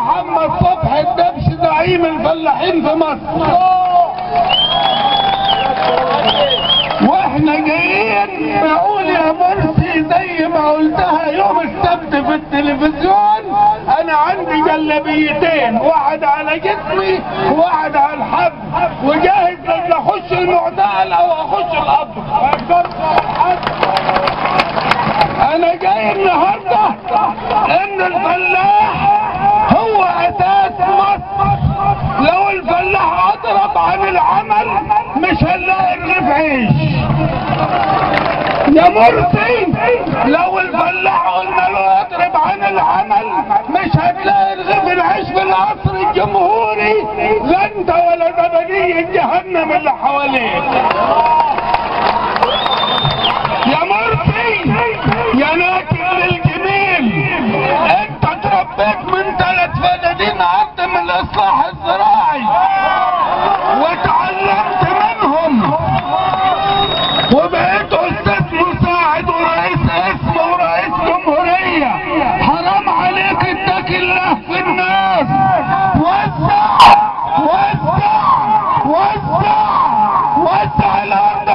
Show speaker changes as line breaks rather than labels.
محمد صبحي الدبش زعيم الفلاحين في مصر. واحنا جايين نقول يا مرسي زي ما قلتها يوم السبت في التلفزيون، انا عندي جلابيتين، واحد على جسمي وواحد على الحب، وجاهز ان اخش المعتقل او اخش القبر. انا جاي النهارده ان الفلاح هو اساس مصر. لو الفلاح اضرب عن العمل مش هنلاقي رغيف عيش يا مرسي. لو الفلاح قلنا له اضرب عن العمل مش هتلاقي رغيف العيش في القصر الجمهوري، لا انت ولا زبدية جهنم اللي حواليك. يا مرسي يا ناكل للجميل، انت اتربيت من 3 فدادين ارض من الاصلاح الزراعي وتعلمت منهم وبقيت استاذ مساعد ورئيس اسم ورئيس جمهورية. حرام عليك اتقي الله في الناس. وسع وسع وسع وسع الارض